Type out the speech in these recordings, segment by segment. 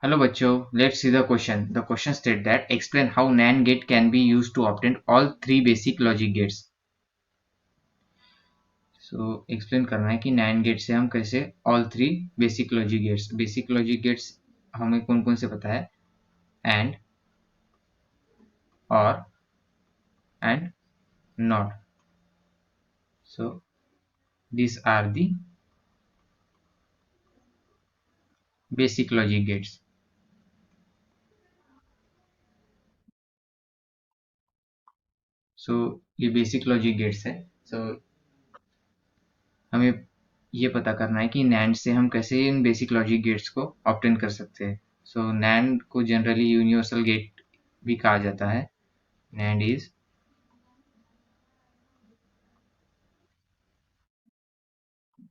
Hello bachcho, let's see the question. The question states that explain how NAND gate can be used to obtain all three basic logic gates. So explain करना है कि NAND gate से हम कैसे all three basic logic gates हमें कौन कौन से पता है and or and not. So these are the basic logic gates. So ये basic logic gates है. So हमें ये पता करना है कि NAND से हम कैसे इन बेसिक लॉजिक गेट्स को ऑब्टेन कर सकते हैं. सो NAND को जनरली यूनिवर्सल गेट भी कहा जाता है. NAND is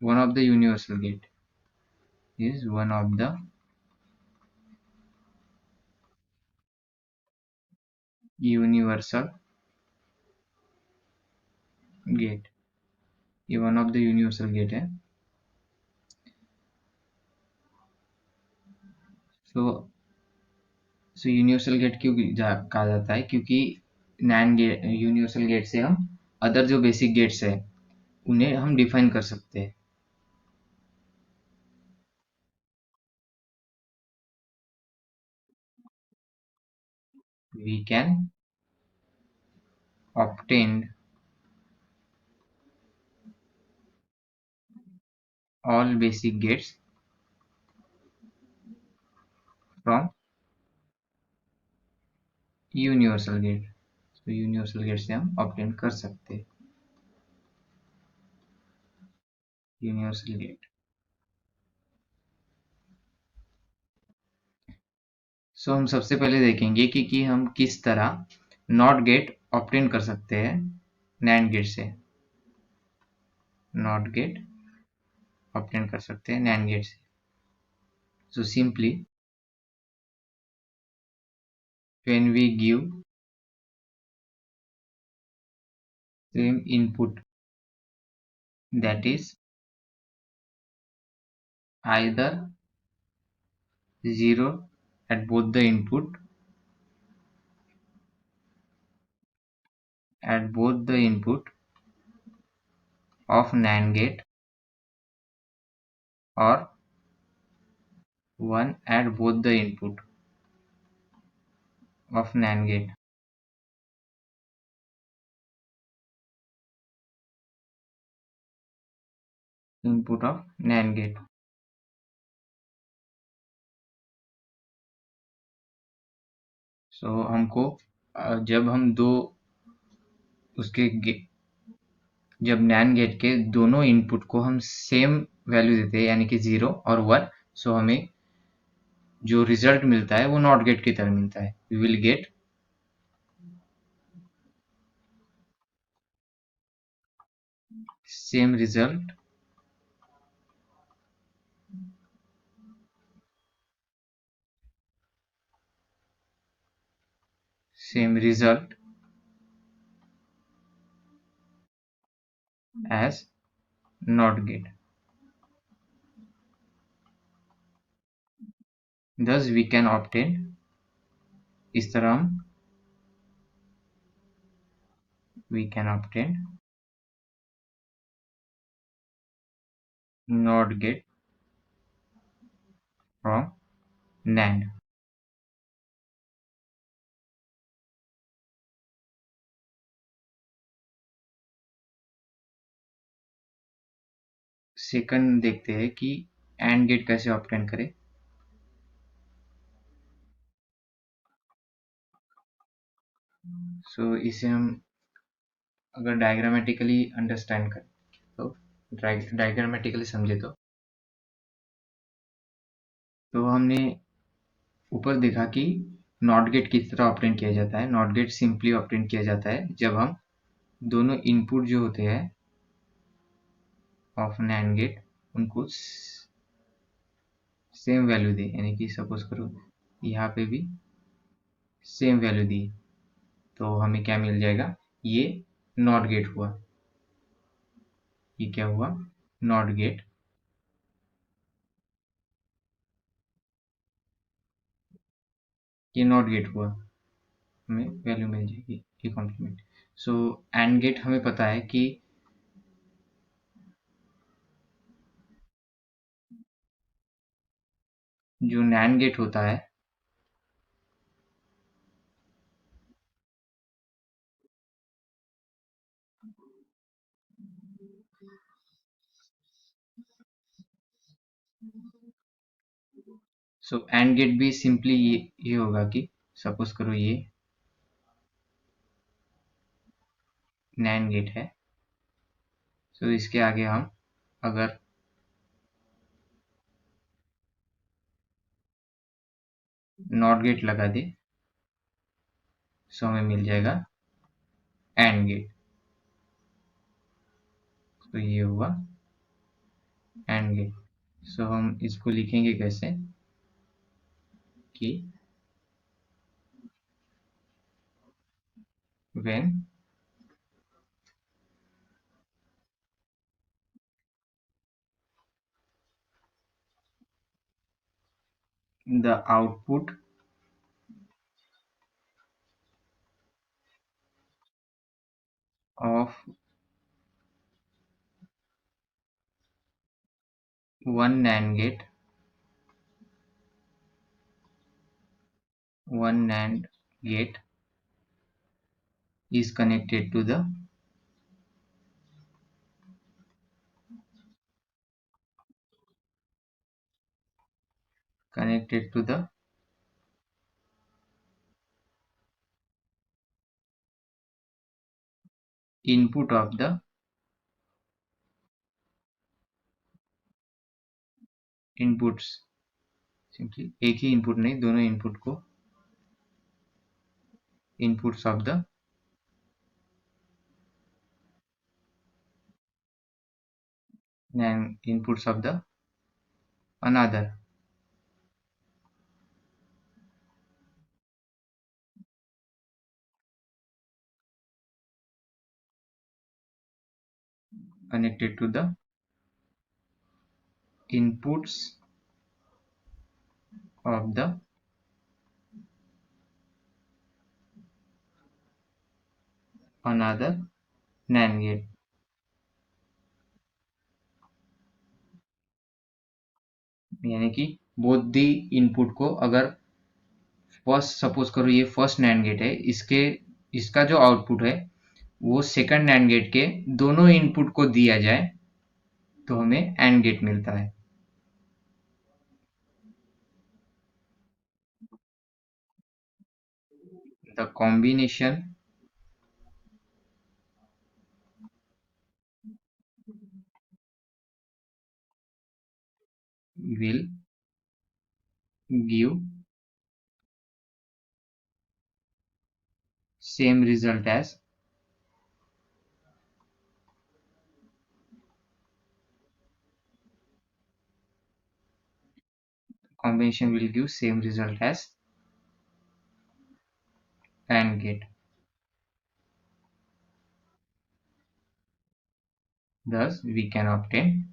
one of the universal gate. Is one of the universal gate. ये one of the universal gate है. सो यूनिवर्सल गेट क्यों कहा जाता है? क्योंकि NAND गेट यूनिवर्सल गेट से हम अदर जो बेसिक गेट्स है उन्हें हम डिफाइन कर सकते हैं. We can obtain all basic gates from universal gate. तो यूनिवर्सल गेट से हम ऑब्टेन कर सकते हैं यूनिवर्सल गेट. सो हम सबसे पहले देखेंगे कि हम किस तरह नॉट गेट ऑब्टेन कर सकते हैं नैंड गेट से. नॉट गेट ऑब्टेन कर सकते हैं नैंड गेट से. So simply when we give same input, that is either 0 at both the input of NAND gate or 1 at both the input of NAND gate. Input of NAND gate. सो हमको जब हम दो उसके जब NAND gate के दोनों input को हम सेम वैल्यू देते हैं यानी कि 0 और 1, सो हमें जो रिजल्ट मिलता है वो नॉट गेट की तरह मिलता है. We will get same result as NOT gate. Thus we can obtain, इस तरह हम we can obtain NOT gate from NAND. Second देखते हैं कि AND गेट कैसे ऑब्टेन करें. सो इसे हम अगर डायग्रामेटिकली अंडरस्टैंड करें तो डायग्रामेटिकली समझे तो हमने ऊपर देखा कि नॉट गेट किस तरह ऑब्टेन किया जाता है. नॉट गेट सिंपली ऑब्टेन किया जाता है जब हम दोनों इनपुट जो होते हैं ऑफ NAND गेट उनको सेम वैल्यू दे. यानी कि सपोज करो यहाँ पे भी सेम वैल्यू दी तो हमें क्या मिल जाएगा, ये नॉट गेट हुआ. ये क्या हुआ, नॉट गेट. ये नॉट गेट हुआ, हमें वैल्यू मिल जाएगी ये कॉम्प्लीमेंट। सो एंड गेट हमें पता है कि जो नैंड गेट होता है सो एंड गेट भी सिंपली ये होगा कि सपोज करो ये नैंड गेट है, सो इसके आगे हम अगर नॉट गेट लगा दे सो हमें मिल जाएगा एंड गेट। तो ये हुआ एंड गेट। सो हम इसको लिखेंगे कैसे कि when the output of one NAND gate is connected to the input of the inputs। Simply एक ही इनपुट नहीं, दोनों इनपुट को inputs of the NAND inputs of the another connected to the inputs of the another NAND gate। यानी कि both the input को अगर first suppose करो ये फर्स्ट नैंड गेट है, इसका जो आउटपुट है वो सेकंड नैंड गेट के दोनों इनपुट को दिया जाए तो हमें एंड गेट मिलता है। The combination will give same result as combination will give same result as AND gate। Thus we can obtain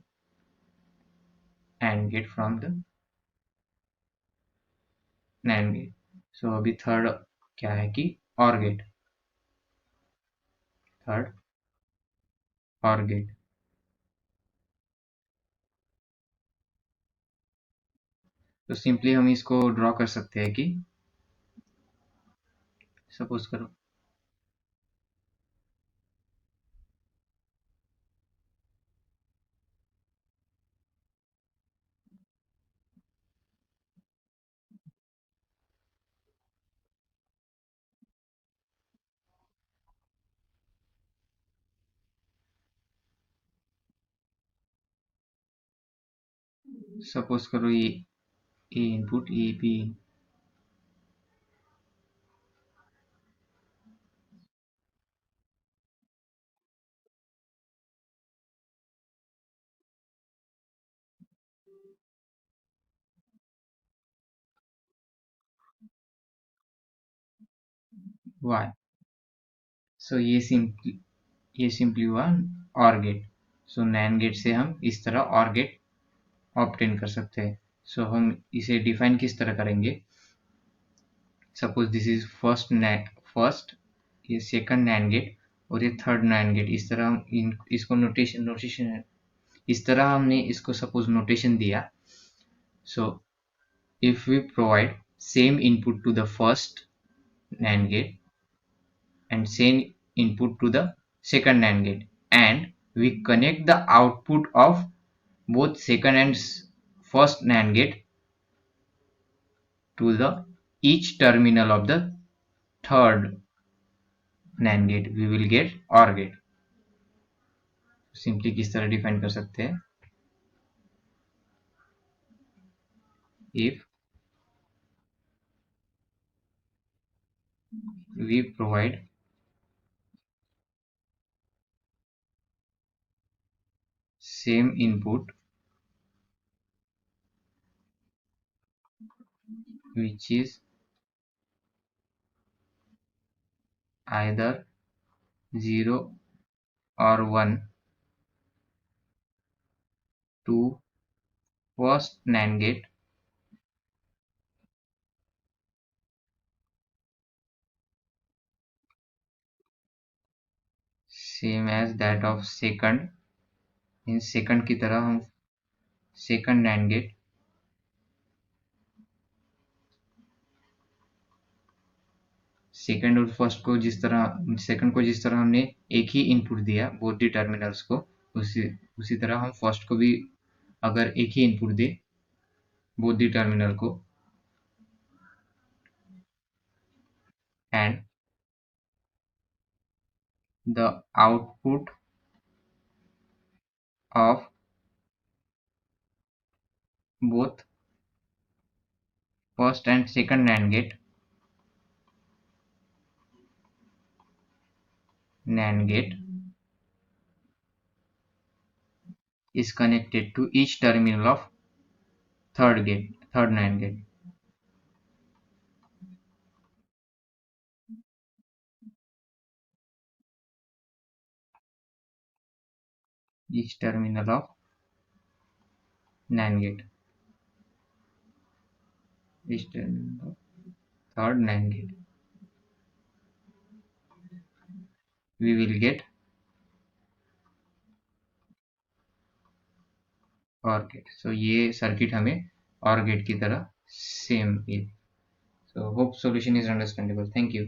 AND gate from the NAND gate। So अभी थर्ड क्या है कि OR gate, third OR gate। तो simply हम इसको draw कर सकते हैं कि सपोज करो ये A input A B Y. So ये सिंपली हुआ OR gate. So NAND gate से हम इस तरह OR गेट ऑब्टेन कर सकते हैं। सो हम इसे डिफाइन किस तरह करेंगे सपोज दिस इज फर्स्ट, ये सेकंड नैंड गेट और ये थर्ड नैंड गेट, इस तरह हम इसको नोटेशन इस तरह हमने इसको सपोज नोटेशन दिया. So if we provide same input to the first NAND gate and same input to the second NAND gate, and we connect the output of both second and first NAND gate to the each terminal of the third NAND gate, we will get OR gate. Simply किस तरह define कर सकते हैं, if we provide same input which is either 0 or 1 to first NAND gate same as that of second, in second की तरह हम second NAND gate second और first को जिस तरह सेकंड को जिस तरह हमने एक ही इनपुट दिया बोथ दी टर्मिनल्स को, उसी उसी तरह हम फर्स्ट को भी अगर एक ही इनपुट दे बोथ दी टर्मिनल को, and the output of both first and second NAND gate is connected to each terminal of third NAND gate. Each terminal of NAND gate. Each terminal of third NAND gate. We will get OR gate. So ये circuit हमें OR gate की तरह same है. So hope solution is understandable. Thank you.